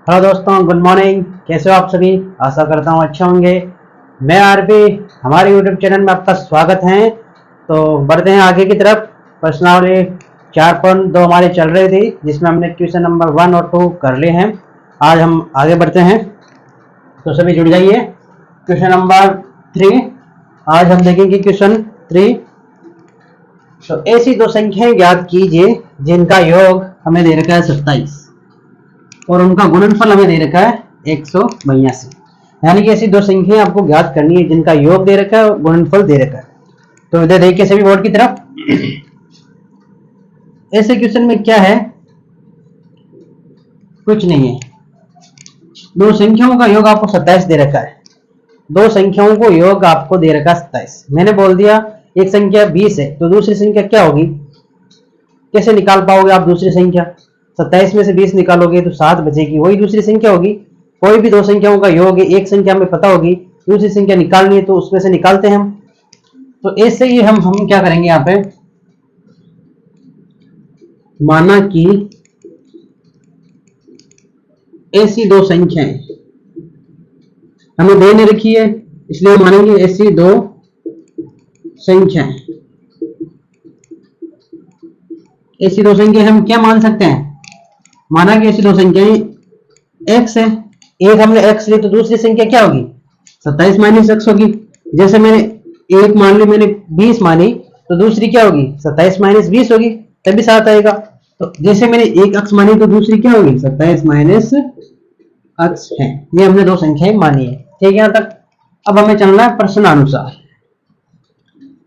Hello दोस्तों, good morning. कैसे हो आप सभी? आशा करता हूँ अच्छे होंगे। मैं आरपी, हमारे यूट्यूब चैनल में आपका स्वागत है। तो बढ़ते हैं आगे की तरफ। प्रश्नावली 4.2 हमारी चल रही थी, जिसमें हमने क्वेश्चन नंबर 1 और 2 कर लिए हैं। आज हम आगे बढ़ते हैं, तो सभी जुड़ जाइए। क्वेश्चन नंबर 3 आज हम देखेंगे। क्वेश्चन 3, तो ऐसी दो संख्याएं ज्ञात कीजिए जिनका योग हमें दे रखा है 27 और उनका गुणनफल हमें दे रखा है 182। यानी कि ऐसी दो संख्याएं आपको ज्ञात करनी है जिनका योग दे रखा है और गुणनफल दे रखा है। तो इधर देखिए सभी बोर्ड की तरफ। ऐसे क्वेश्चन में क्या है, कुछ नहीं है। दो संख्याओं का योग आपको 27 दे रखा है। दो संख्याओं को योग आपको दे रखा है 27। मैंने बोल दिया एक संख्या 20 है, तो दूसरी संख्या क्या होगी? कैसे निकाल पाओगे आप दूसरी संख्या? 27 में से 20 निकालोगे तो 7 बचेगी, वही दूसरी संख्या होगी। कोई भी दो संख्याओं का योग है, एक संख्या हमें पता होगी, दूसरी संख्या निकालनी है तो उसमें से निकालते हैं हम। तो ऐसे ही हम क्या करेंगे यहाँ पे, माना कि ऐसी दो संख्याएं हमें देने रखी है, इसलिए मानेंगे ऐसी दो संख्याएं। ऐसी दो संख्या हम क्या मान सकते हैं? माना कि ऐसी दो संख्याएं x है, एक हमने x ली तो दूसरी संख्या क्या होगी? 27 माइनस x होगी। जैसे मैंने एक मान ली, मैंने 20 मानी, तो दूसरी क्या होगी? 27 माइनस 20 होगी, तभी 7 आएगा। तो जैसे मैंने एक x मानी तो दूसरी क्या होगी? 27 माइनस x है। ये हमने दो संख्याएं मानी है। ठीक है यहाँ तक। अब हमें चलना है प्रश्नानुसार।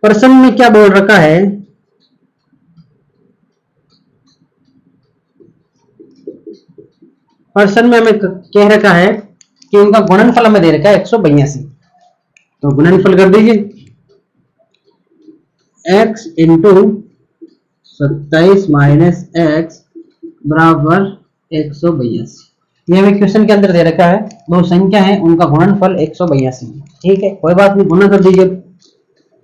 प्रश्न में क्या बोल रखा है? प्रश्न में हमें कह रखा है कि उनका गुणनफल हमें दे रखा है 182। तो गुणनफल कर दीजिए, x इंटू 27 माइनस एक्स बराबर 182। ये हमें क्वेश्चन के अंदर दे रखा है। दो संख्या है, उनका गुणनफल 182। ठीक है, कोई बात नहीं, गुणा कर दीजिए।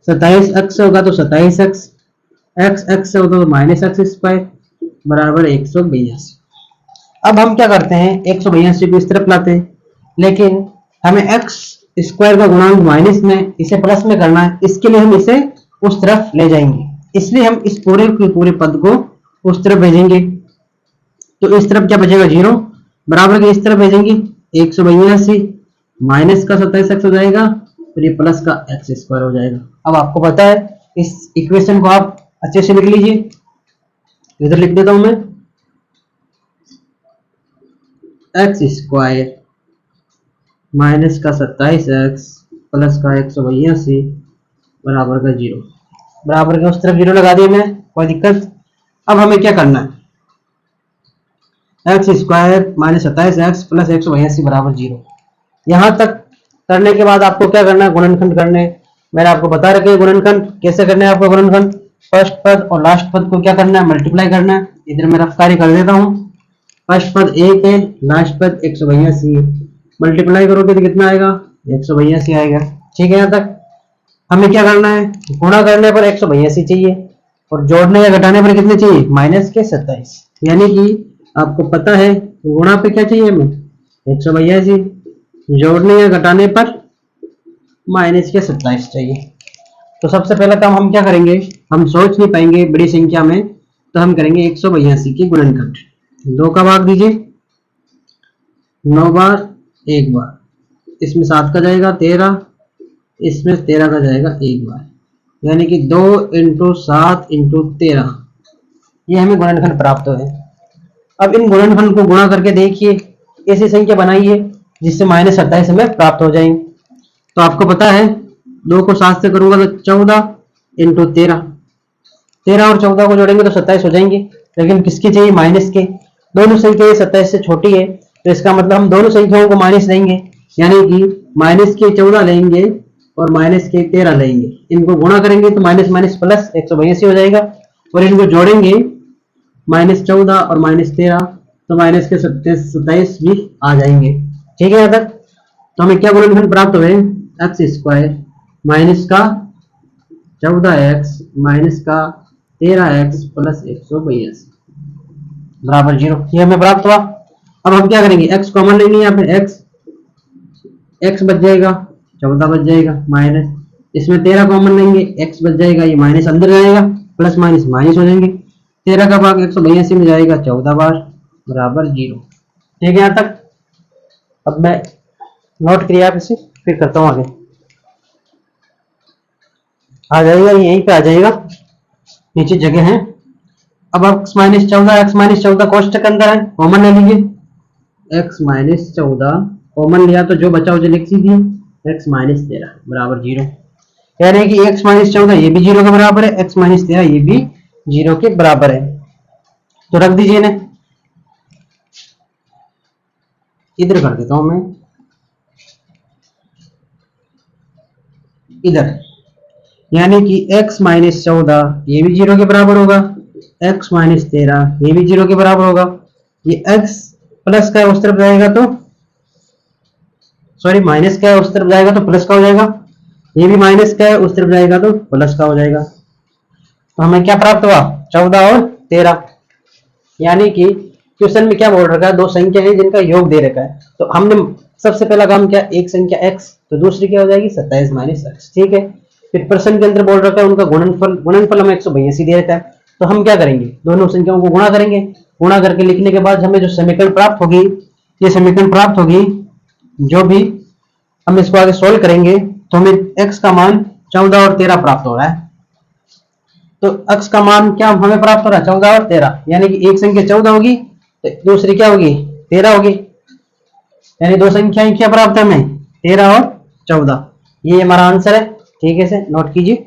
27 x से होगा तो 27x, x से होगा तो माइनस एक्स स्क्वायर बराबर 182। अब हम क्या करते हैं, 182 को इस तरफ लाते हैं, लेकिन हमें x स्क्वायर का गुणांक माइनस में, इसे प्लस में करना है। इसके लिए हम इसे उस तरफ ले जाएंगे, इसलिए हम इस पूरे के पूरे पद को उस तरफ भेजेंगे। तो इस तरफ क्या बचेगा? 0 बराबर के इस तरफ भेजेंगे 182 माइनस का 27x हो जाएगा, फिर ये प्लस का x स्क्वायर हो जाएगा। अब आपको पता है, इस इक्वेशन को आप अच्छे से लिख लीजिए। इधर लिख देता हूं मैं, एक्स स्क्वायर माइनस का 27x प्लस का 182 बराबर का 0। बराबर के उस तरफ 0 लगा दिया मैं, कोई दिक्कत? अब हमें क्या करना है, x square minus 27x plus 182 बराबर 0। यहां तक करने के बाद आपको क्या करना है? गुणनखंड करने। मैंने आपको बता रखा है गुणनखंड कैसे करना है। आपको गुणनखंड फर्स्ट पद और लास्ट पद को क्या करना है? मल्टीप्लाई करना है। इधर मैं रफ कार्य कर देता हूं। फर्स्ट पद 1 है, लास्ट पद 182 है। मल्टीप्लाई करोगे तो कितना आएगा? 182 आएगा। ठीक है, यहाँ तक। हमें क्या करना है? गुणा करने पर 182 चाहिए और जोड़ने या घटाने पर कितने चाहिए? माइनस के 27। यानी कि आपको पता है गुणा पे क्या चाहिए हमें? 182, जोड़ने या घटाने पर माइनस के 27 चाहिए। तो सबसे पहला काम हम क्या करेंगे, हम सोच नहीं पाएंगे बड़ी संख्या में, तो हम करेंगे 182 की गुणनखंड। 2 का भाग दीजिए, 9 बार 1 बार, इसमें 7 का जाएगा 13, इसमें 13 का जाएगा 1 बार, यानी कि 2 इंटू 7 इंटू 13, ये हमें गुणनखंड प्राप्त हुए। अब इन गुणनखंड को गुणा करके देखिए, ऐसी संख्या बनाइए जिससे माइनस 27 हमें प्राप्त हो जाएंगे। तो आपको पता है 2 को 7 से करूंगा तो 14 इंटू 13, 13 और 14 को जोड़ेंगे तो 27 हो जाएंगे। लेकिन किसके चाहिए? माइनस के। दोनों संख्या 27 से छोटी है, तो इसका मतलब हम दोनों संख्याओं को माइनस लेंगे, यानी कि माइनस के 14 लेंगे और माइनस के 13 लेंगे। इनको गुणा करेंगे तो माइनस माइनस प्लस 182 हो जाएगा, और इनको जोड़ेंगे माइनस 14 और माइनस 13 तो माइनस के 27 भी आ जाएंगे। ठीक है यहाँ तक। तो हमें क्या गुणनखंड प्राप्त हुए? एक्स स्क्वायर माइनस का 14x माइनस का 13x प्लस 182 बराबर 0। ये हमें प्राप्त हुआ। अब हम क्या करेंगे, x कॉमन लेंगे यहाँ पे, x बच जाएगा 14 बच जाएगा, माइनस इसमें 13 कॉमन लेंगे, x बच जाएगा, ये माइनस अंदर जाएगा, प्लस माइनस माइनस हो जाएंगे, 13 का भाग 182 में जाएगा 14 बार बराबर 0। ठीक है यहाँ तक। अब मैं नोट किया आप इसे, फिर करता हूँ आगे। आ जाएगा यहीं पे आ जाएगा, नीचे जगह है। अब x-14 कोष्टक के अंदर है, कॉमन ले लीजिए, x-14 कॉमन लिया तो जो बचा उसे लिख दीजिए, x-13 बराबर 0। कह रहे हैं कि x-14 ये भी 0 के बराबर है, x-13 ये भी 0 के बराबर है, तो रख दीजिए इन्हें। इधर कर देता हूं मैं, इधर, यानी कि x-14 ये भी 0 के बराबर होगा, x-13 ये भी 0 के बराबर होगा। ये x प्लस का उस तरफ जाएगा तो सॉरी माइनस का उस तरफ जाएगा तो प्लस का हो जाएगा, ये भी माइनस का उस तरफ जाएगा तो प्लस का हो जाएगा। तो हमें क्या प्राप्त हुआ, 14 और 13। यानी कि क्वेश्चन में क्या बोल रखा है, दो संख्या है जिनका योग दे रखा है, तो हमने सबसे पहला काम किया, एक संख्या x तो दूसरी क्या हो जाएगी 27 माइनस x। ठीक है, फिर प्रश्न के अंदर बोल रखा है उनका गुणनफल हमें 182 दे रखा है, तो हम क्या करेंगे, दोनों संख्याओं को गुणा करेंगे। गुणा करके लिखने के बाद हमें जो समीकरण प्राप्त होगी, ये समीकरण प्राप्त होगी, जो भी हम इसको आगे सोल्व करेंगे तो हमें x का मान 14 और 13 प्राप्त हो रहा है। तो x का मान क्या हमें प्राप्त हो रहा है, 14 और 13, यानी कि एक संख्या 14 होगी तो दूसरी क्या होगी 13 होगी, यानी दो संख्याएं क्या प्राप्त है हमें, 13 और 14। ये हमारा आंसर है। ठीक है, से नोट कीजिए।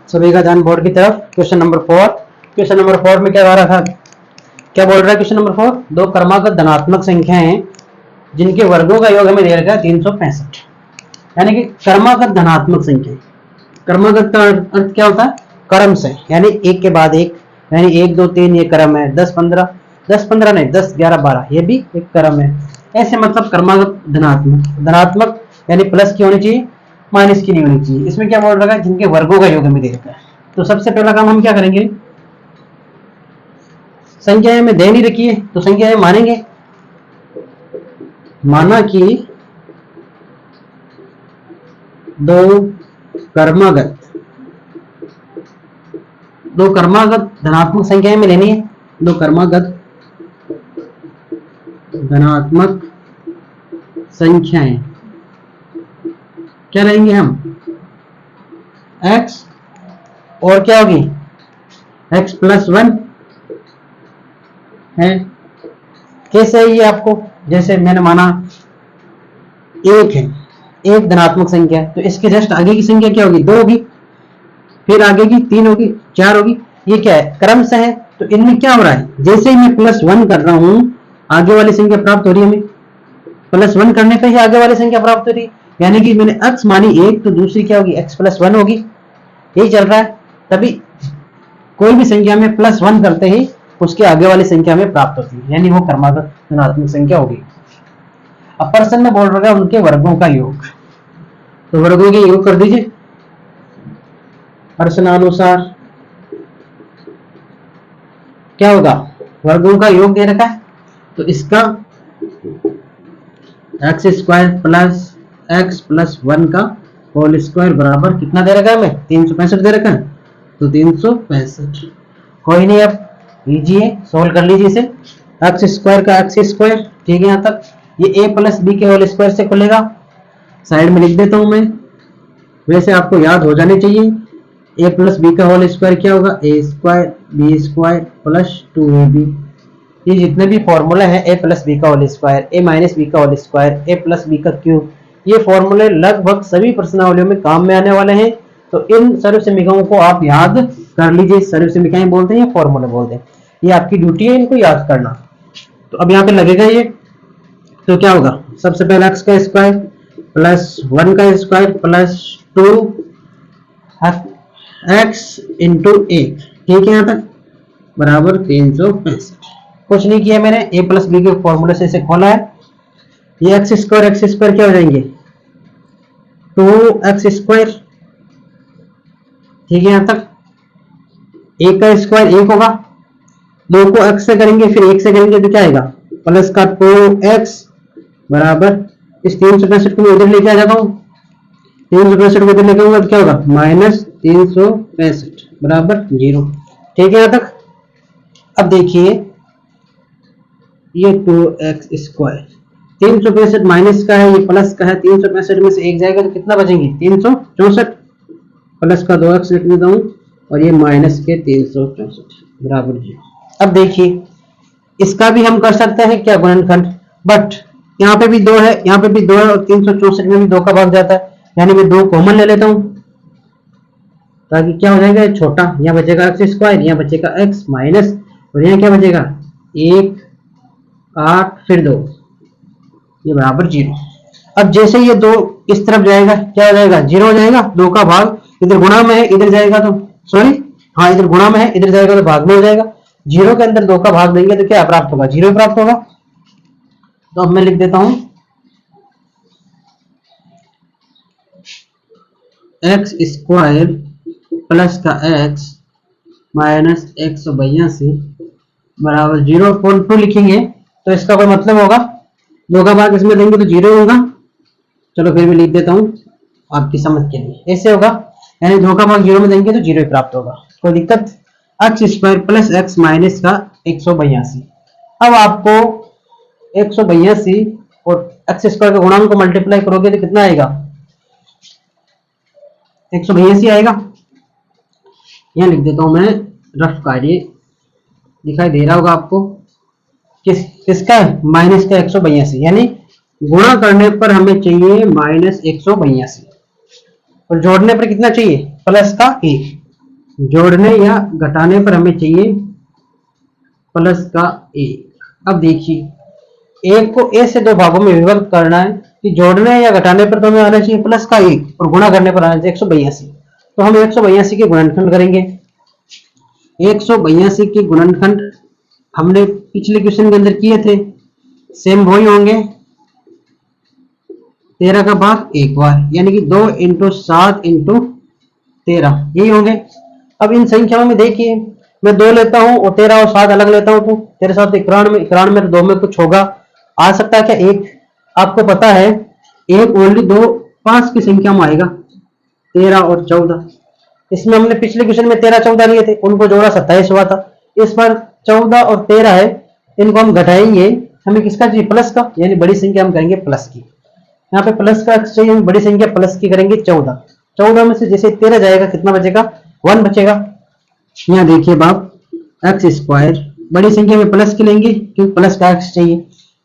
सभी का ध्यान बोर्ड की तरफ। क्वेश्चन नंबर 4, क्वेश्चन नंबर 4 में क्या आ रहा था, क्या बोल रहा है क्वेश्चन नंबर 4, दो क्रमागत धनात्मक संख्याएं हैं जिनके वर्गों का योग हमें दे रखा है 365, यानी कि क्रमागत धनात्मक संख्या। क्रमागत का अर्थ क्या होता है, क्रम से, यानी एक के बाद एक, यानी 1 2 3 ये क्रम है, 10 15 नहीं 10 11 12 ये भी एक क्रम है, ऐसे मतलब क्रमागत धनात्मक। धनात्मक यानी प्लस की होनी चाहिए, माइनस की नहीं होनी चाहिए। इसमें क्या बोल रखा है, जिनके वर्गों का योग हमें दे रखा है। तो सबसे पहला काम हम क्या करेंगे, संख्याएं में दे नहीं रखी है तो संख्याएं मानेंगे, माना कि दो क्रमागत धनात्मक संख्याएं में लेनी है, दो क्रमागत धनात्मक संख्याएं क्या लेंगे हम, x और क्या होगी x प्लस 1 है। कैसे है ये आपको, जैसे मैंने माना एक है, एक धनात्मक संख्या, तो इसके जस्ट आगे की संख्या क्या होगी, 2 होगी, फिर आगे की 3 होगी, 4 होगी। ये क्या है, क्रम से है। तो इनमें क्या हो रहा है, जैसे ही मैं +1 कर रहा हूं आगे वाली संख्या प्राप्त हो रही है, हमें +1 करने पे ही आगे वाली संख्या प्राप्त हो रही है, यानी कि मैंने x मानी 1 तो दूसरी क्या होगी x प्लस 1 होगी, यही चल रहा है। तभी कोई भी संख्या में +1 करते ही उसके आगे वाली संख्या में प्राप्त होती है, यानी वो क्रमागत धनात्मक संख्या होगी। अब प्रश्न में बोल रहा है उनके वर्गों का योग, तो वर्गों के योग कर दीजिए प्रश्नानुसार। क्या होगा, वर्गों का योग दे रखा है तो इसका x² प्लस x प्लस 1 का होल स्क्वायर बराबर कितना दे रखा है हमें, 365 दे रखा है, तो 365। कोई नहीं, अब लीजिए सोल्व कर लीजिए इसे, x² का x²। ठीक है, यहाँ तक ये a प्लस बी के होल स्क्वायर से खुलेगा, साइड में लिख देता हूं मैं, वैसे आपको याद हो जाने चाहिए। a प्लस बी का होल स्क्वायर क्या होगा, a² b² प्लस 2ab। ये जितने भी फॉर्मूला है a प्लस बी का whole square, a minus B का whole square, a plus B का क्यूब, ये फॉर्मूले लगभग सभी प्रश्नावलियों में काम में आने वाले हैं। तो इन सर्व समीकरणों को आप याद कर लीजिए। सर्व समीकरण बोलते हैं या फॉर्मूले बोलते हैं, ये आपकी ड्यूटी है इनको याद करना। तो अब यहाँ पे लगेगा ये, तो क्या होगा, सबसे पहले x का स्क्वायर प्लस 1 का स्क्वायर प्लस 2x इंटू 1। ठीक है, यहाँ तक बराबर 365। कुछ नहीं किया मैंने, a प्लस बी के फॉर्मूले से इसे खोला है। ये x² क्या हो जाएंगे 2x²। ठीक है, यहां तक a का स्क्वायर 1 होगा, 2 को x से करेंगे फिर 1 से करेंगे तो क्या आएगा, प्लस का 2x बराबर, इस 365 को मैं उधर लेके आ जाता हूँ, 365 को उधर लेके आऊंगा तो क्या होगा, माइनस 365 बराबर 0। ठीक है यहाँ तक। अब देखिए ये 2x स्क्वायर, 365 माइनस का है, ये प्लस का है, 365 में से एक जाएगा तो कितना बचेंगे, 364, प्लस का 2x लिख देता हूँ और ये माइनस के 364 बराबर 0। अब देखिए इसका भी हम कर सकते हैं क्या, गुणनखंड, बट यहाँ पे भी 2 है, यहाँ पे भी 2 है और 364 में भी 2 का भाग जाता है, यानी मैं 2 कॉमन ले लेता हूँ ताकि क्या हो जाएगा, छोटा, यहाँ बचेगा एक्स स्क्वायर, यहाँ बचेगा x माइनस, और यहाँ क्या बचेगा 1 8 फिर 2, ये बराबर 0। अब जैसे ये 2 इस तरफ जाएगा क्या हो जाएगा, 0 हो जाएगा, 2 का भाग इधर गुणा में है, इधर जाएगा तो सॉरी, हाँ इधर गुणा में है, इधर जाएगा तो भाग में हो जाएगा, 0 के अंदर 2 का भाग देंगे तो क्या प्राप्त होगा, 0 प्राप्त होगा। तो अब मैं लिख देता हूं एक्स स्क्वायर प्लस का x माइनस 182 बराबर 0.2 लिखेंगे तो इसका कोई मतलब होगा, 2 का भाग इसमें देंगे तो 0 होगा, चलो फिर भी लिख देता हूं आपकी समझ के लिए, ऐसे होगा, यानी 2 का भाग 0 में देंगे तो 0 प्राप्त होगा, कोई दिक्कत। X square plus x minus का 182, अब आपको 182 और एक्स स्क्वायर के गुणांक को मल्टीप्लाई करोगे तो कितना आएगा, 182 आएगा। यहाँ लिख देता हूं मैं रफ कार्य, दिखाई दे रहा होगा आपको, किसका है, माइनस का 182, यानी गुणा करने पर हमें चाहिए माइनस 182 और जोड़ने पर कितना चाहिए, प्लस का 1, जोड़ने या घटाने पर हमें चाहिए प्लस का 1। अब देखिए एक को ए से 2 भागों में विभक्त करना है कि जोड़ने या घटाने पर तो हमें आना चाहिए प्लस का 1 और गुणा करने पर आना चाहिए 182, तो हम 182 के गुणनखंड करेंगे। 182 के गुणनखंड हमने पिछले क्वेश्चन के अंदर किए थे, सेम वही होंगे, 13 का भाग एक बार, यानी कि 2 × 7 × 13 यही होंगे। अब इन संख्याओं में देखिए मैं 2 लेता हूं और 13 और 7 अलग लेता हूं तो 13 7 91, 91 तो 2 में कुछ होगा, आ सकता है क्या 1, आपको पता है 1 ओनली 2 5 की संख्या में आएगा, 13 और 14, इसमें हमने पिछले क्वेश्चन में 13 14 लिए थे, उनको जोड़ा 27 हुआ था, इस बार 14 और 13 है, इनको हम घटाएंगे, हमें किसका चाहिए, प्लस का, यानी बड़ी संख्या हम करेंगे प्लस की, यहाँ पे प्लस का चाहिए, हम बड़ी संख्या प्लस की करेंगे 14, 14 में से जैसे 13 जाएगा कितना बचेगा, 1 बचेगा। यहाँ देखिए बाप, एक्स स्क्वायर बड़ी संख्या में प्लस की लेंगे क्योंकि प्लस का एक्स चाहिए,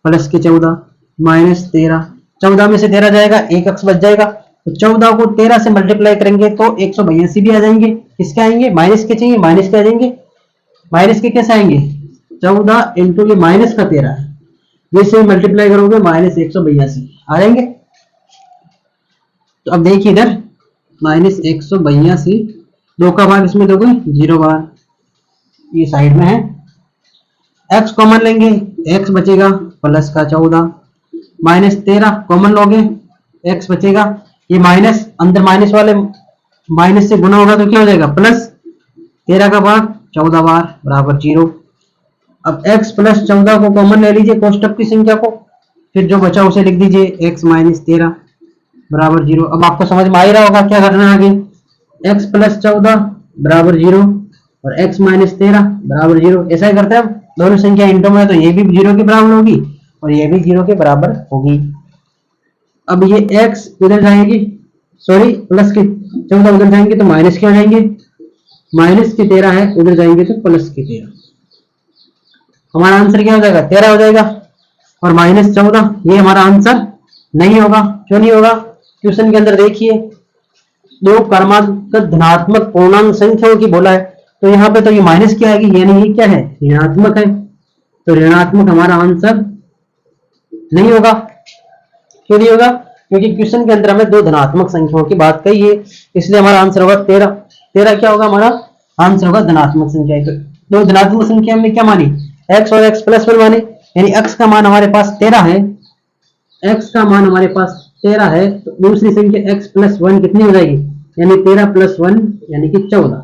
प्लस के 14 माइनस 13, 14 में से 13 जाएगा, एक एक्स बच जाएगा, तो 14 को 13 से मल्टीप्लाई करेंगे तो 182 भी आ जाएंगे, किसके आएंगे, माइनस के चाहिए, माइनस के आ जाएंगे, माइनस के कैसे आएंगे, 14 इंटू ये माइनस का 13 है, जैसे मल्टीप्लाई करोगे माइनस 182 आ जाएंगे। तो अब देखिए इधर माइनस 182, 2 का भाग इसमें दोगे 0 बार, ये साइड में है, x कॉमन लेंगे, x बचेगा प्लस का 14 माइनस 13 कॉमन लोगे, x बचेगा, ये माइनस अंदर माइनस वाले माइनस से गुना होगा तो क्या हो जाएगा, प्लस 13 का भाग 14 बार बराबर 0। अब x प्लस 14 को कॉमन ले लीजिए कोष्टक की संख्या को, फिर जो बचा उसे लिख दीजिए, x माइनस 13 बराबर 0। अब आपको समझ में आ ही रहा होगा क्या करना है आगे, x प्लस 14 बराबर 0 और x माइनस 13 बराबर 0, ऐसा ही करते हैं हम, दोनों संख्या इंटू में है तो ये भी 0 के बराबर होगी और ये भी 0 के बराबर होगी। अब ये x इधर जाएगी, सॉरी प्लस के 14 उधर जाएंगे तो माइनस के हो जाएंगे, माइनस के 13 है उधर जाएंगे तो प्लस के 13, हमारा आंसर क्या हो जाएगा, 13 हो जाएगा, और माइनस 14 ये हमारा आंसर नहीं होगा। क्यों नहीं होगा, क्वेश्चन के अंदर देखिए 2 क्रमांक धनात्मक पूर्णांक संख्याओं की बोला है, तो यहाँ पे तो ये माइनस क्या आएगी, यानी ये क्या है, ऋणात्मक है, तो ऋणात्मक हमारा आंसर नहीं होगा। क्यों नहीं होगा, क्योंकि क्वेश्चन के अंदर हमें 2 धनात्मक संख्याओं की बात कही है, इसलिए हमारा आंसर होगा 13। 13 क्या होगा, हमारा आंसर होगा धनात्मक संख्या। तो 2 धनात्मक संख्या हमने क्या मानी, x और x प्लस 1 माने, यानी x का मान हमारे पास 13 है, x का मान हमारे पास 13 है, तो दूसरी संख्या x प्लस 1 कितनी हो जाएगी, यानी 13 प्लस 1 यानी कि 14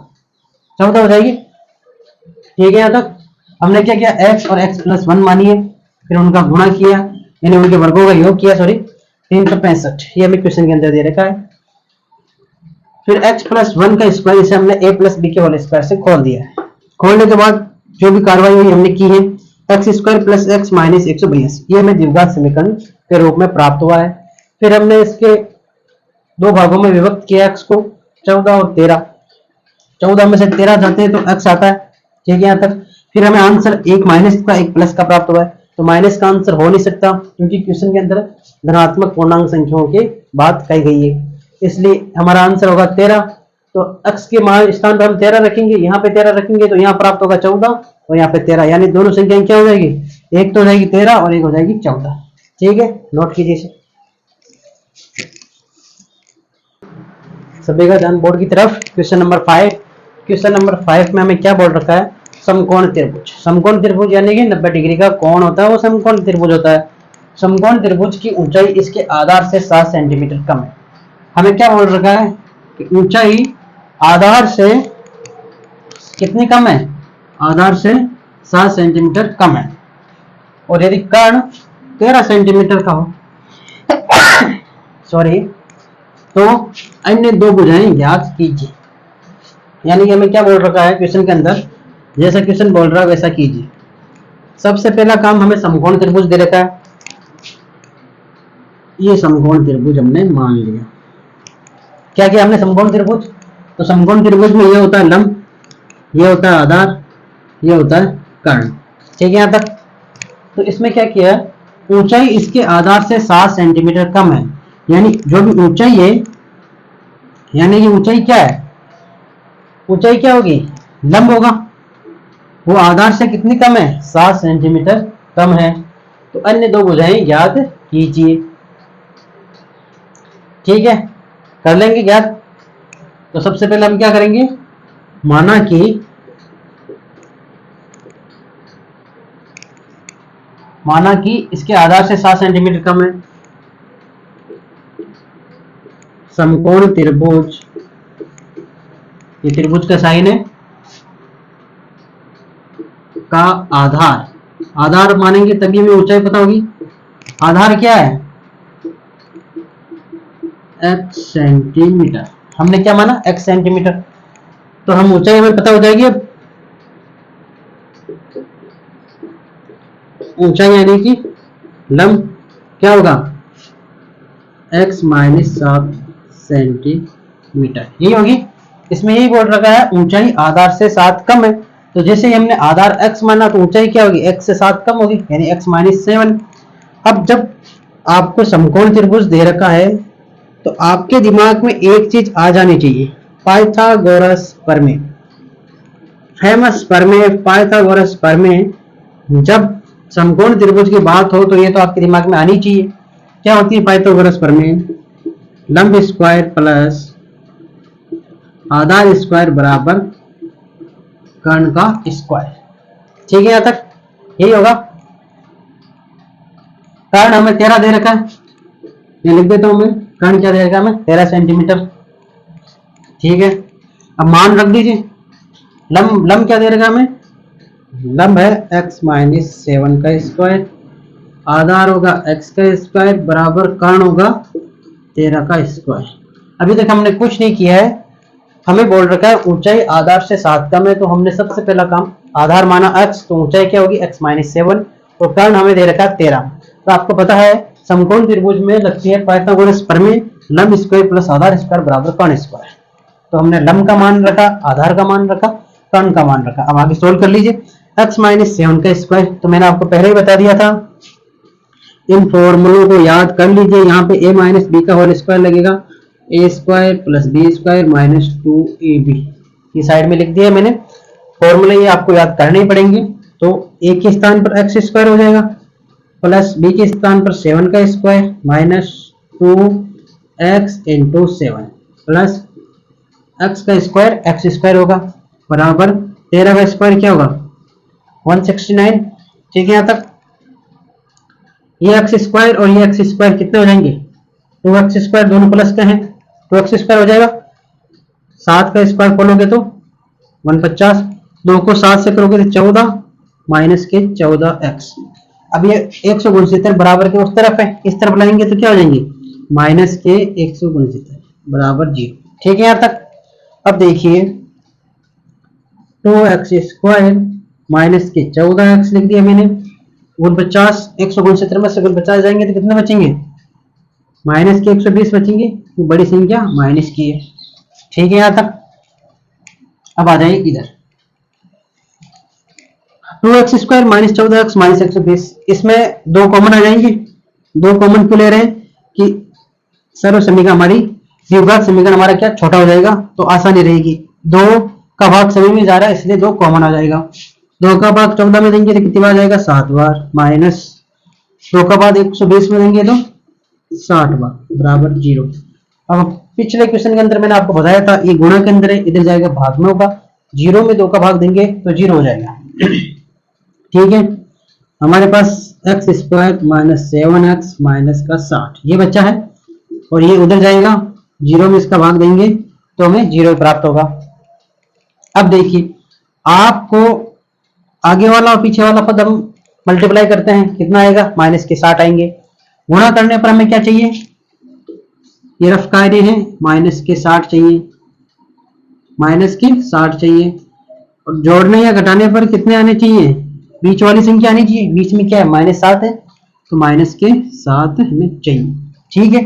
हो जाएगी। ठीक है यहाँ तक। हमने क्या किया, x और x प्लस 1 मानिए, फिर उनका गुणा किया, यानी उनके वर्गों का योग किया, सॉरी 365, ये हमें क्वेश्चन के अंदर दे रखा है। फिर x प्लस 1 का स्क्वायर इसे हमने a प्लस बी के होल स्क्वायर से खोल दिया है। खोलने के बाद जो भी कार्रवाई हुई हमने की है, x square plus x minus 182, ये हमें द्विघात समीकरण के रूप में प्राप्त हुआ है। फिर हमने इसके दो भागों में विभक्त किया x को, 14 और 13। 14 में से 13 जाते हैं तो x आता है, ठीक है यहाँ तक। फिर हमें आंसर एक माइनस का एक प्लस का प्राप्त हुआ है, तो माइनस का आंसर हो नहीं सकता क्योंकि क्वेश्चन के अंदर धनात्मक पूर्णांक संख्याओं की बात कही गई है, इसलिए हमारा आंसर होगा 13। तो x के मान स्थान पर हम 13 रखेंगे, यहाँ पे 13 रखेंगे तो यहाँ प्राप्त होगा 14 और यहाँ पे 13, यानी दोनों संख्याएं क्या हो जाएगी, एक तो हो जाएगी 13 और एक हो जाएगी 14। ठीक है, नोट कीजिए इसे। सभी का ध्यान बोर्ड की तरफ। क्वेश्चन नंबर 5, क्वेश्चन नंबर 5 में हमें क्या बोल रखा है, समकोण त्रिभुज। समकोण त्रिभुज यानी कि 90 डिग्री का कोण होता है वो समकोण त्रिभुज होता है। समकोण त्रिभुज की ऊंचाई इसके आधार से 7 सेंटीमीटर कम है। हमें क्या बोल रखा है कि ऊंचाई आधार से कितनी कम है, आधार से 7 सेंटीमीटर कम है, और यदि कर्ण 13 सेंटीमीटर का हो सॉरी, तो अन्य दो भुजाएं ज्ञात कीजिए। यानी कि हमें क्या बोल रखा है क्वेश्चन के अंदर, जैसा क्वेश्चन बोल रहा है वैसा कीजिए। सबसे पहला काम हमें समकोण त्रिभुज दे रखा है, ये समकोण त्रिभुज हमने मान लिया। क्या किया हमने, समकोण त्रिभुज। तो समकोण त्रिभुज में ये होता है लंब, ये होता है आधार, ये होता है कर्ण, ठीक है यहाँ तक। तो इसमें क्या किया, ऊंचाई इसके आधार से 7 सेंटीमीटर कम है, यानी जो भी ऊंचाई है, यानी कि ऊंचाई क्या है, ऊंचाई क्या होगी, लंब होगा, वो आधार से कितनी कम है, 7 सेंटीमीटर कम है। तो अन्य दो भुजाएं ज्ञात कीजिए। ठीक है, कर लेंगे ज्ञात। तो सबसे पहले हम क्या करेंगे, माना कि इसके आधार से 7 सेंटीमीटर कम है। समकोण त्रिभुज, ये त्रिभुज का साइन है, का आधार, आधार मानेंगे तभी हमें ऊंचाई पता होगी। आधार क्या है, x सेंटीमीटर। हमने क्या माना, x सेंटीमीटर, तो हम ऊंचाई हमें पता हो जाएगी। अब ऊंचाई यानी कि लंब क्या होगा, x माइनस 7 सेंटीमीटर, यही होगी। इसमें यही बोल रखा है ऊंचाई आधार से 7 कम है, तो जैसे ही हमने आधार x माना तो ऊंचाई क्या होगी, x से 7 कम होगी, यानी x माइनस 7। अब जब आपको समकोण त्रिभुज दे रखा है तो आपके दिमाग में एक चीज आ जानी चाहिए, पाइथागोरस प्रमेय, फेमस प्रमेय पाइथागोरस प्रमेय। जब समकोण त्रिभुज की बात हो तो ये तो आपके दिमाग में आनी चाहिए। क्या होती है पाइथागोरस प्रमेय, लंब स्क्वायर प्लस आधार स्क्वायर बराबर कर्ण का स्क्वायर। ठीक है, यहां तक यही होगा। कर्ण हमें 13 दे रखा है, ये लिख देता हूं मैं, कर्ण क्या दे रखा है हमें, 13 सेंटीमीटर। ठीक है, अब मान रख दीजिए। लंब क्या दे रखा है हमें, लंब है x माइनस 7 का स्क्वायर, आधार होगा x का स्क्वायर बराबर कर्ण होगा 13 का स्क्वायर। अभी तक हमने कुछ नहीं किया है, हमें बोल रखा है ऊंचाई आधार से 7 कम है, तो हमने सबसे पहला काम आधार माना x, तो ऊंचाई क्या होगी x माइनस 7, और कर्ण हमें दे रखा है 13। तो आपको पता है समकोण त्रिभुज में लगती है पाइथागोरस प्रमेय, लंब स्क्वायर प्लस आधार स्क्वायर बराबर कर्ण स्क्वायर। तो हमने लंब का मान रखा, आधार का मान रखा, कर्ण का मान रखा। अब आगे सोल्व कर लीजिए। x माइनस 7 का स्क्वायर, तो मैंने आपको पहले ही बता दिया था, इन फॉर्मूलों को याद कर लीजिए। यहाँ पे a माइनस बी का होल स्क्वायर लगेगा, a square plus b square minus 2ab, ये साइड में लिख दिया मैंने। फॉर्मूले ये आपको याद करने ही पड़ेंगे। तो a के स्थान पर x स्क्वायर हो जाएगा, प्लस b के स्थान पर 7 का square minus 2x into 7 plus x का स्क्वायर x स्क्वायर होगा बराबर 13 का स्क्वायर क्या होगा 169। ठीक है, यहाँ तक ये एक्स स्क्वायर और ये एक्स स्क्वायर कितने हो जाएंगे, 2x स्क्वायर, दोनों प्लस का है, 2x स्क्वायर हो जाएगा। 7 का स्क्वायर खोलोगे तो 150, 2 को 7 से करोगे तो 14, माइनस के 14x। अब ये 169 बराबर के उस तरफ है, इस तरफ लाएंगे तो क्या हो जाएंगे, माइनस के 169 बराबर 0। ठीक है यहाँ तक। अब देखिए 2x² माइनस के 14x लिख दिया मैंने, 49, 169 में से 49 जाएंगे तो कितने बचेंगे, माइनस के 120 बचेंगे, तो बड़ी संख्या माइनस की है। ठीक है यहाँ तक। अब आ जाइए इधर 2x² माइनस 14x माइनस 120, इसमें दो कॉमन आ जाएंगे। दो कॉमन क्यों ले रहे हैं कि सर्व समीकरण हमारी द्विघात समीकरण हमारा क्या छोटा हो जाएगा, तो आसानी रहेगी। 2 का भाग सभी में जा रहा है इसलिए 2 कॉमन आ जाएगा। 2 का भाग 14 में देंगे तो कितनी बार जाएगा, 7 बार, माइनस 2 का भाग 120 में देंगे तो 60 बार बराबर 0। अब पिछले क्वेश्चन के अंदर मैंने आपको बताया था ये गुणा के अंदर है, इधर जाएगा भाग में होगा। 0 में 2 का भाग देंगे तो 0 हो जाएगा। ठीक है, हमारे पास x² माइनस 7x माइनस का 60 ये बच्चा है, और ये उधर जाएगा, 0 में इसका भाग देंगे तो हमें 0 प्राप्त होगा। अब देखिए आपको आगे वाला और पीछे वाला पद हम मल्टीप्लाई करते हैं, कितना आएगा, माइनस के 60 आएंगे। गुणा करने पर हमें क्या चाहिए, ये रफ कार्य है, माइनस के 60 चाहिए, माइनस के 60 चाहिए। और जोड़ने या घटाने पर कितने आने चाहिए, बीच वाली संख्या आनी चाहिए। बीच में क्या है, -7 है, तो माइनस के 7 हमें चाहिए। ठीक है,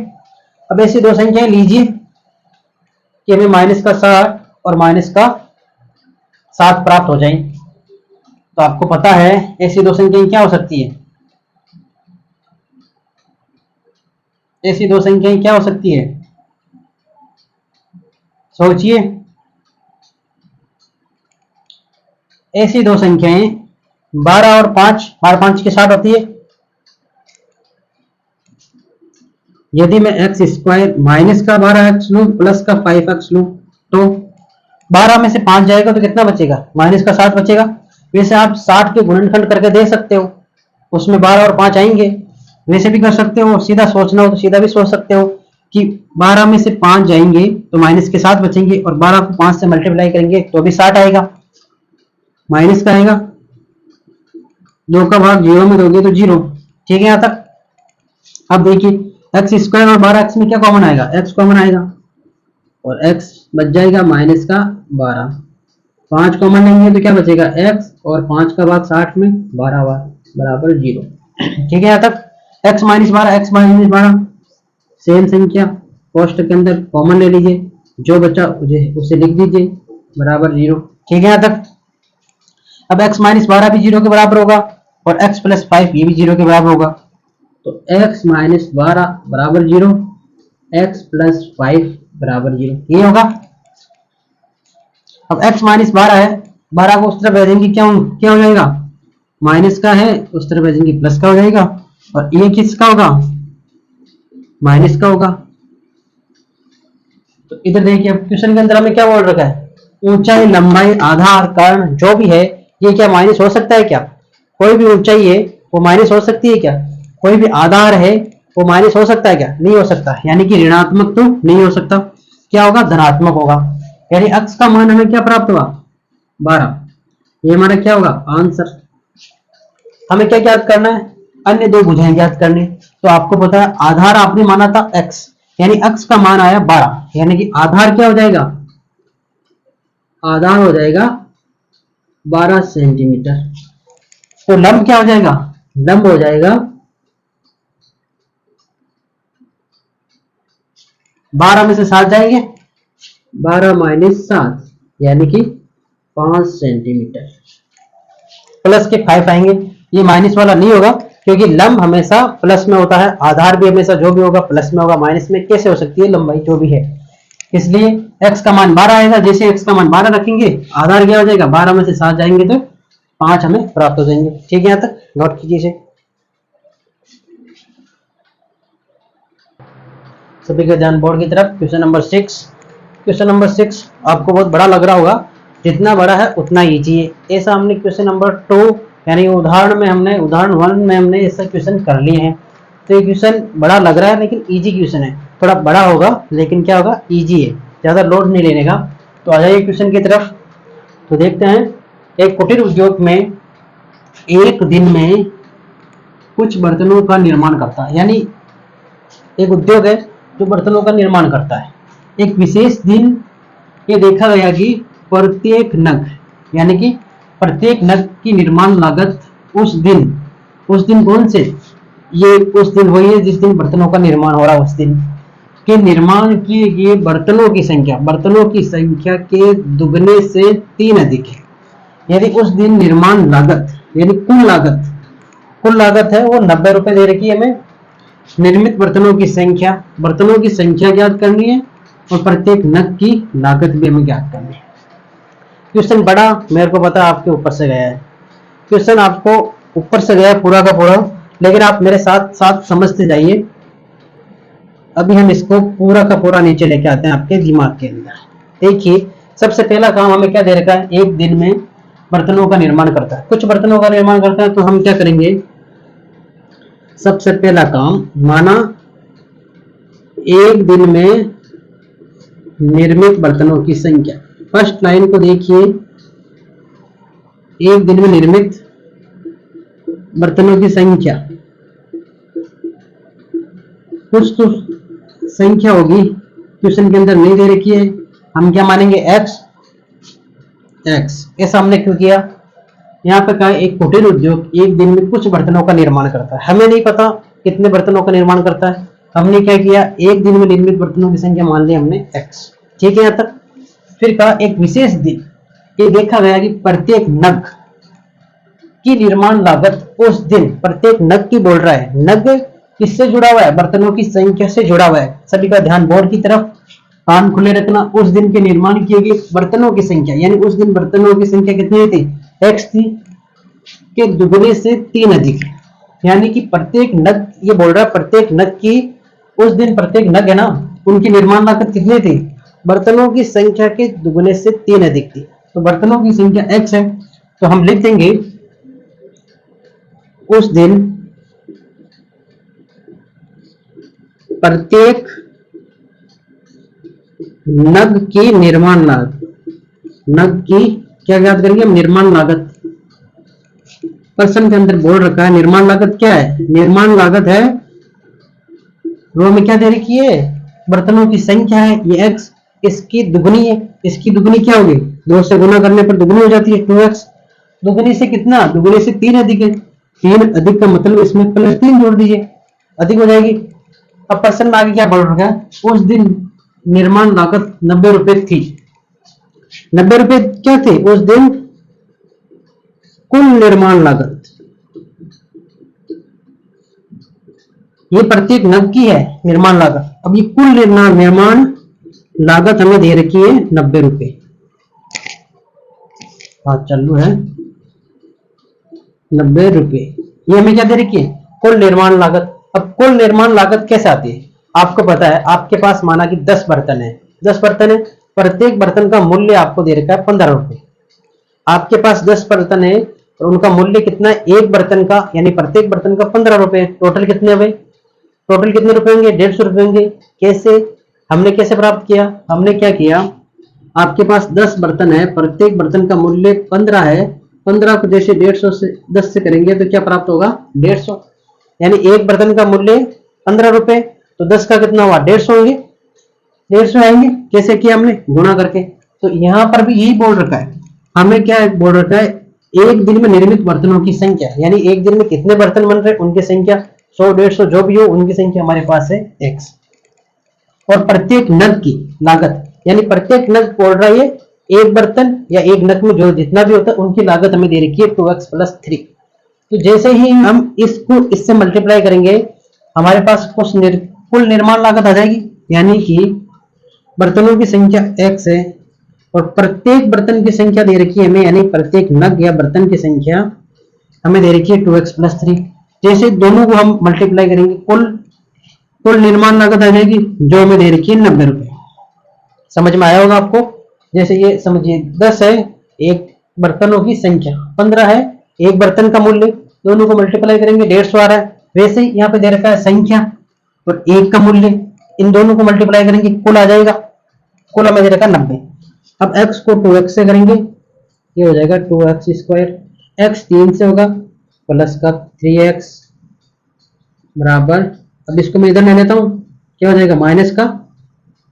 अब ऐसी दो संख्याएं लीजिए कि हमें माइनस का 60 और माइनस का 7 प्राप्त हो जाए। तो आपको पता है ऐसी दो संख्याएं क्या हो सकती है, ऐसी दो संख्याएं क्या हो सकती है, सोचिए। ऐसी दो संख्याएं 12 और 5, 12 5 के 60 होती है। यदि मैं x² माइनस का 12x लूं प्लस का 5x लूं तो 12 में से 5 जाएगा तो कितना बचेगा, माइनस का 60 बचेगा। वैसे आप 60 के गुणनखंड करके दे सकते हो, उसमें 12 और 5 आएंगे। वैसे भी कर सकते हो, सीधा सोचना हो तो सीधा भी सोच सकते हो कि 12 में से 5 जाएंगे तो माइनस के 7 बचेंगे, और 12 को 5 से मल्टीप्लाई करेंगे तो भी 60 आएगा, माइनस का आएगा। 2 का भाग 0 में दोगे तो 0। ठीक है यहाँ तक। अब देखिए x² और 12x में क्या कॉमन आएगा, x कॉमन आएगा और x बच जाएगा माइनस का 12। 5 कॉमन लेंगे तो क्या बचेगा, x और 5 का भाग 60 में 12 बार बराबर 0। ठीक है यहाँ तक। x माइनस 12 सेम संख्या कोष्टक के अंदर कॉमन ले लीजिए, जो बचा उसे लिख दीजिए बराबर 0। ठीक है यहाँ तक। अब x माइनस 12 भी 0 के बराबर होगा और x प्लस 5 ये भी 0 के बराबर होगा, तो x माइनस 12 बराबर 0, x प्लस 5 बराबर 0 ये होगा। अब x माइनस 12 है, 12 को उस तरफ भेजेंगे क्या हो जाएगा, माइनस का है, उस तरफ भेजेंगे प्लस का हो जाएगा, और ये किसका होगा, माइनस का होगा। तो इधर देखिए अब क्वेश्चन के अंदर हमें क्या बोल रखा है, ऊंचाई लंबाई आधार कर्ण जो भी है ये क्या माइनस हो सकता है क्या, कोई भी ऊंचाई है वो माइनस हो सकती है क्या, कोई भी आधार है वो माइनस हो सकता है क्या, नहीं हो सकता। यानी कि ऋणात्मक तो नहीं हो सकता, क्या होगा, धनात्मक होगा। यानी x का मान हमें क्या प्राप्त हुआ, 12। ये हमारा क्या होगा आंसर। हमें क्या ज्ञात करना है, अन्य दो भुजाएं ज्ञात करनी। तो आपको पता है आधार आपने माना था x, यानी x का मान आया 12, यानी कि आधार क्या हो जाएगा, आधार हो जाएगा 12 सेंटीमीटर। तो लंब क्या हो जाएगा, लंब हो जाएगा 12 में से 7 जाएंगे, 12 माइनस 7 यानी कि 5 सेंटीमीटर, प्लस के 5 आएंगे। ये माइनस वाला नहीं होगा क्योंकि लंब हमेशा प्लस में होता है, आधार भी हमेशा जो भी होगा प्लस में होगा, माइनस में कैसे हो सकती है लंबाई जो भी है। इसलिए x का मान 12 आएगा, जैसे x का मान 12 रखेंगे आधार क्या हो जाएगा, 12 में से 7 जाएंगे तो 5 हमें प्राप्त हो जाएंगे। ठीक है, यहाँ तक नोट कीजिए इसे। सभी का ध्यान बोर्ड की तरफ। क्वेश्चन नंबर 6, क्वेश्चन नंबर 6 आपको बहुत बड़ा लग रहा होगा, जितना बड़ा है उतना ईजी है। ऐसा हमने क्वेश्चन नंबर 2 यानी उदाहरण 1 में हमने ऐसा क्वेश्चन कर लिए हैं। तो ये क्वेश्चन बड़ा लग रहा है लेकिन इजी क्वेश्चन है, थोड़ा बड़ा होगा लेकिन क्या होगा, इजी है, ज़्यादा लोड नहीं लेने का। तो आ जाइए क्वेश्चन की तरफ। तो देखते हैं, एक कुटीर उद्योग में एक दिन में कुछ बर्तनों का निर्माण करता है, यानी एक उद्योग है जो बर्तनों का निर्माण करता है। एक विशेष दिन ये देखा गया कि प्रत्येक नग, यानी कि प्रत्येक नग की निर्माण लागत उस दिन कौन से, ये उस दिन वही है जिस दिन बर्तनों का निर्माण हो रहा है, उस दिन के निर्माण किए गए बर्तनों की संख्या के दुगने से 3 अधिक है। यदि उस दिन निर्माण लागत, यानी कुल लागत है वो 90 रुपए दे रखी है हमें। निर्मित बर्तनों की संख्या ज्ञात करनी है और प्रत्येक नग की लागत भी हमें ज्ञात करनी है। क्वेश्चन बड़ा मेरे को पता है आपके ऊपर से गया है, क्वेश्चन आपको ऊपर से गया पूरा का पूरा, लेकिन आप मेरे साथ साथ समझते जाइए। अभी हम इसको पूरा का पूरा नीचे लेके आते हैं आपके दिमाग के अंदर। देखिए, सबसे पहला काम हमें क्या दे रखा है, एक दिन में बर्तनों का निर्माण करता है, कुछ बर्तनों का निर्माण करता है। तो हम क्या करेंगे, सबसे पहला काम माना एक दिन में निर्मित बर्तनों की संख्या। फर्स्ट लाइन को देखिए, एक दिन में निर्मित बर्तनों की संख्या, कुछ तो संख्या होगी क्वेश्चन के अंदर नहीं दे रखी है। हम क्या मानेंगे, एक्स। ऐसा हमने क्यों किया, यहाँ पे कहा एक कुटीर उद्योग एक दिन में कुछ बर्तनों का निर्माण करता है। हमें नहीं पता कितने बर्तनों का निर्माण करता है, हमने क्या किया, एक दिन में निर्मित बर्तनों की संख्या मान ली हमने एक्स। ठीक है यहाँ तक। फिर कहा एक विशेष दिन ये देखा गया कि प्रत्येक नग की निर्माण लागत उस दिन, प्रत्येक नग की बोल रहा है, नग किससे जुड़ा हुआ है, बर्तनों की संख्या से जुड़ा हुआ है। सभी का ध्यान बोर्ड की तरफ, कान खुले रखना। उस दिन के निर्माण किए गए बर्तनों की संख्या, यानी उस दिन बर्तनों की संख्या कितनी थी, एक्स थी, के दुगने से 3 अधिक है। यानी कि प्रत्येक नग, ये बोल रहा है प्रत्येक नग की, उस दिन प्रत्येक नग है ना, उनकी निर्माण लागत कितनी थी, बर्तनों की संख्या के दुगने से 3 अधिक थी। तो बर्तनों की संख्या एक्स है, तो हम लिख देंगे उस दिन प्रत्येक नग की निर्माण लागत, नग की क्या याद करेंगे हम, निर्माण लागत। प्रश्न के अंदर बोल रखा है निर्माण लागत क्या है, निर्माण लागत है, रो में क्या दे रखी है, बर्तनों की संख्या है, ये एक्स, इसकी दुगनी है, इसकी दुगनी क्या होगी, 2 से गुना करने पर दुगनी हो जाती है 2x। दुगनी से कितना, दुगनी से 3 अधिक है, 3 अधिक का मतलब इसमें +3 जोड़ दीजिए, अधिक हो जाएगी। अब प्रश्न में आगे क्या बोल रखा है, उस दिन निर्माण लागत 90 रुपए थी। 90 रुपए क्या थे उस दिन, कुल निर्माण लागत, ये प्रत्येक नग की है निर्माण लागत। अब ये कुल निर्माण लागत हमें दे रखी है 90 रुपए। हाँ चालू है, 90 रुपए, ये हमें क्या दे रखी है, कुल निर्माण लागत। अब कुल निर्माण लागत कैसे आती है, आपको पता है, आपके पास माना कि 10 बर्तन है, 10 बर्तन है, प्रत्येक बर्तन का मूल्य आपको दे रखा है 15 रुपए। आपके पास 10 बर्तन है और उनका मूल्य कितना है, एक बर्तन का, यानी प्रत्येक बर्तन का 15 रुपए। टोटल कितने हुए, टोटल कितने रुपए होंगे, 150 रुपए होंगे। कैसे, हमने कैसे प्राप्त किया, हमने क्या किया, आपके पास 10 बर्तन है, प्रत्येक बर्तन का मूल्य 15 है, 15 को जैसे 150 से 10 से करेंगे तो क्या प्राप्त होगा, 150, यानी एक बर्तन का मूल्य 15 रुपए, तो 10 का कितना हुआ, 150 होंगे, 150 आएंगे। कैसे किया हमने, गुणा करके। तो यहाँ पर भी यही बोल रखा है, हमें क्या बोल रखा है, एक दिन में निर्मित बर्तनों की संख्या, यानी एक दिन में कितने बर्तन बन रहे हैं उनकी संख्या, 100 150 जो भी हो उनकी संख्या हमारे पास है x। और प्रत्येक नग की लागत, यानी प्रत्येक नग बोल रहा है एक बर्तन या एक नग में जो जितना भी होता है उनकी लागत हमें दे रखी है 2x + 3। तो जैसे ही हम इसको इससे मल्टीप्लाई करेंगे हमारे पास कुल निर्माण लागत आ जाएगी, यानी कि बर्तनों की संख्या x है और प्रत्येक बर्तन की संख्या दे रखी है हमें, यानी प्रत्येक नग या बर्तन की संख्या हमें दे रखी है 2x + 3। जैसे दोनों को हम मल्टीप्लाई करेंगे कुल निर्माण लागत आ जाएगी जो हमें दे रखी है 90 रुपए। समझ में आया होगा आपको। जैसे ये समझिए 10 है, एक बर्तनों की संख्या 15 है, एक बर्तन का मूल्य, दोनों को मल्टीप्लाई करेंगे 150 आ रहा है। वैसे ही यहाँ पे दे रखा है संख्या और एक का मूल्य, इन दोनों को मल्टीप्लाई करेंगे कुल आ जाएगा, कुल हमें दे रखा 90। अब x को 2x से करेंगे, ये हो जाएगा 2x², x 3 से होगा प्लस का 3x बराबर, अब इसको मैं इधर ले लेता हूँ, क्या हो जाएगा माइनस का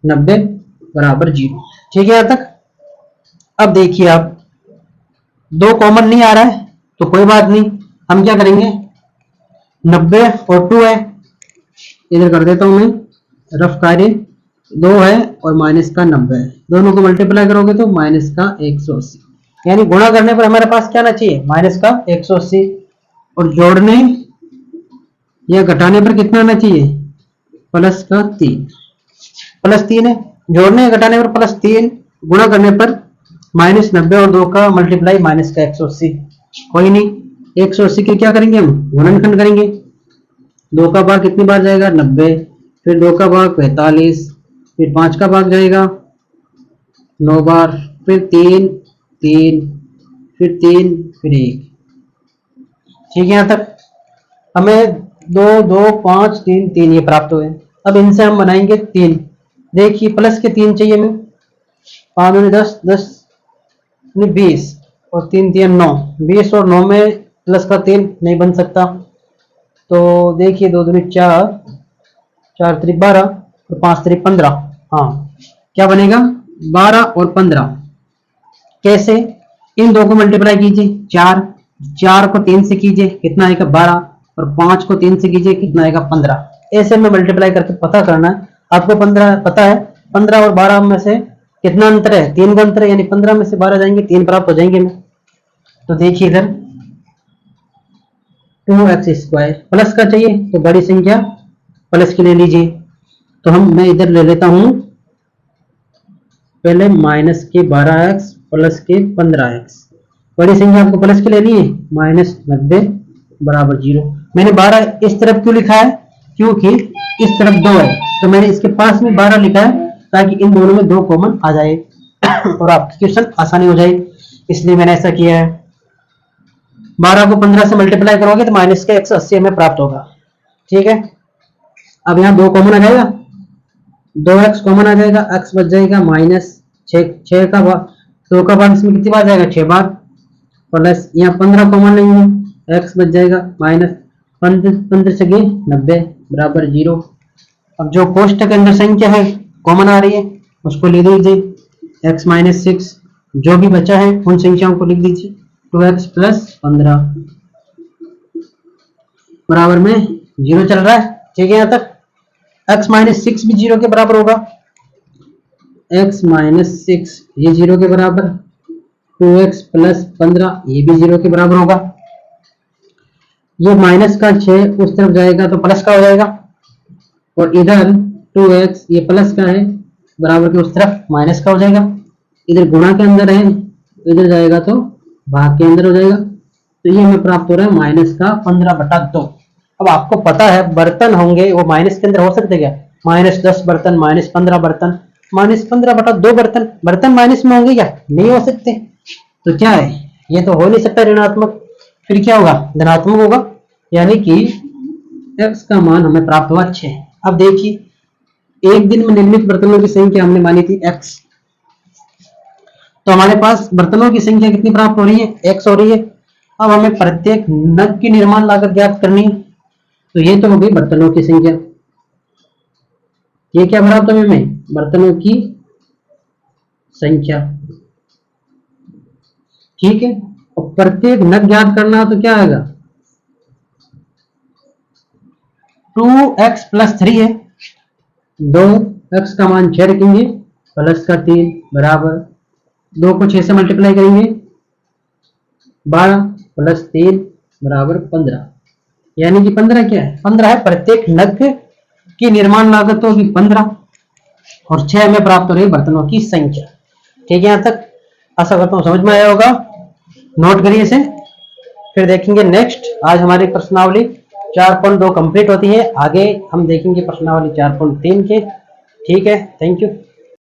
90 बराबर 0। ठीक है यहाँ तक। अब देखिए आप, 2 कॉमन नहीं आ रहा है तो कोई बात नहीं, हम क्या करेंगे, 90 और 2 है, इधर कर देता हूं मैं रफ कार्य, 2 है और माइनस का 90 है, दोनों को मल्टीप्लाई करोगे तो माइनस का 180, यानी गुणा करने पर हमारे पास क्या आना चाहिए, माइनस का 180, और जोड़ने या घटाने पर कितना आना चाहिए, प्लस का 3, प्लस 3 है, जोड़ने या घटाने पर प्लस 3, गुणा करने पर माइनस 90 और 2 का मल्टीप्लाई माइनस का 180। कोई नहीं, 180 के क्या करेंगे हम, गुणनखंड करेंगे, 2 का भाग कितनी बार जाएगा, 90, फिर 2 का भाग 45, फिर 5 का भाग जाएगा 9 बार, फिर 3 3, फिर 3, फिर 1। ठीक है यहाँ तक हमें 2 2 5 3 3 ये प्राप्त हुए। अब इनसे हम बनाएंगे 3, देखिए प्लस के 3 चाहिए हमें, 5 में 10 10 20 और 3 3 9, 20 और 9 में प्लस का 3 नहीं बन सकता, तो देखिए 2 दूनी 4, 4 3 12 और 5 3 15, हाँ क्या बनेगा 12 और 15। कैसे, इन दो को मल्टीप्लाई कीजिए, 4 को 3 से कीजिए कितना आएगा 12, और 5 को 3 से कीजिए कितना आएगा 15। ऐसे में मल्टीप्लाई करके पता करना है आपको। 15 पता है, 15 और 12 में से कितना अंतर है, 3 का अंतर है, यानी 15 में से 12 जाएंगे 3 प्राप्त हो जाएंगे। तो देखिए इधर 2x² प्लस का चाहिए तो बड़ी संख्या प्लस की ले लीजिए, तो मैं इधर ले लेता हूं पहले माइनस के 12x प्लस के 15x, बड़ी संख्या आपको प्लस की लेनी है, माइनस 90 बराबर 0। मैंने 12 इस तरफ क्यों लिखा है, क्योंकि इस तरफ 2 है, तो मैंने इसके पास में 12 लिखा है ताकि इन दोनों में 2 कॉमन आ जाए और आपकी क्वेश्चन आसानी हो जाए, इसलिए मैंने ऐसा किया है। 12 को 15 से मल्टीप्लाई करोगे तो माइनस के 180 हमें प्राप्त होगा। ठीक है, अब यहाँ 2 कॉमन आ जाएगा, 2x कॉमन आ जाएगा, x बच जाएगा माइनस 6 का भाग, 2 का भाग इसमें कितनी बार जाएगा 6 बार, प्लस यहाँ 15 कॉमन नहीं है, x बच जाएगा माइनस 15 से 90 बराबर 0। अब जो कोष्ठक के अंदर संख्या है कॉमन आ रही है उसको लिख दीजिए, x माइनस 6, जो भी बचा है उन संख्याओं को लिख दीजिए, 2x प्लस 15 बराबर में 0 चल रहा है। ठीक है, यहाँ तक x माइनस 6 भी 0 के बराबर होगा, x माइनस 6 ये 0 के बराबर, 2x प्लस 15 ये भी 0 के बराबर होगा। ये माइनस का 6 उस तरफ जाएगा तो प्लस का हो जाएगा, और इधर 2x ये प्लस का है बराबर के उस तरफ माइनस का हो जाएगा, इधर गुणा के अंदर है इधर जाएगा तो भाग के अंदर हो जाएगा, तो ये हमें प्राप्त हो रहा है माइनस का 15/2। अब आपको पता है बर्तन होंगे वो माइनस के अंदर हो सकते क्या, माइनस 10 बर्तन, माइनस 15 बर्तन, माइनस 15/2 बर्तन, बर्तन माइनस में होंगे क्या, नहीं हो सकते, तो क्या है ये तो हो नहीं सकता ऋणात्मक, फिर क्या होगा धनात्मक होगा, यानी कि x का मान हमें प्राप्त हुआ 6। अब देखिए एक दिन में निर्मित बर्तनों की संख्या हमने मानी थी x, तो हमारे पास बर्तनों की संख्या कितनी प्राप्त हो रही है, x हो रही है। अब हमें प्रत्येक नग की निर्माण लागत ज्ञात करनी है, तो ये तो हो गई बर्तनों की संख्या, ये क्या प्राप्त हुई हमें, बर्तनों की संख्या। ठीक है, और प्रत्येक नग ज्ञात करना हो तो क्या आएगा, 2x प्लस 3 है, 2x का मान 6 रखेंगे प्लस का 3 बराबर 2 को 6 से मल्टीप्लाई करेंगे 12 प्लस 3 बराबर 15, यानी कि 15 क्या है, 15 है प्रत्येक नग की निर्माण लागत होगी 15, और 6 में प्राप्त हो रही बर्तनों की संख्या। ठीक है, यहाँ तक आशा करता हूँ समझ में आया होगा, नोट करिए इसे, फिर देखेंगे नेक्स्ट। आज हमारी प्रश्नावली 4.2 कंप्लीट होती है, आगे हम देखेंगे प्रश्नावली 4.3 के। ठीक है, थैंक यू।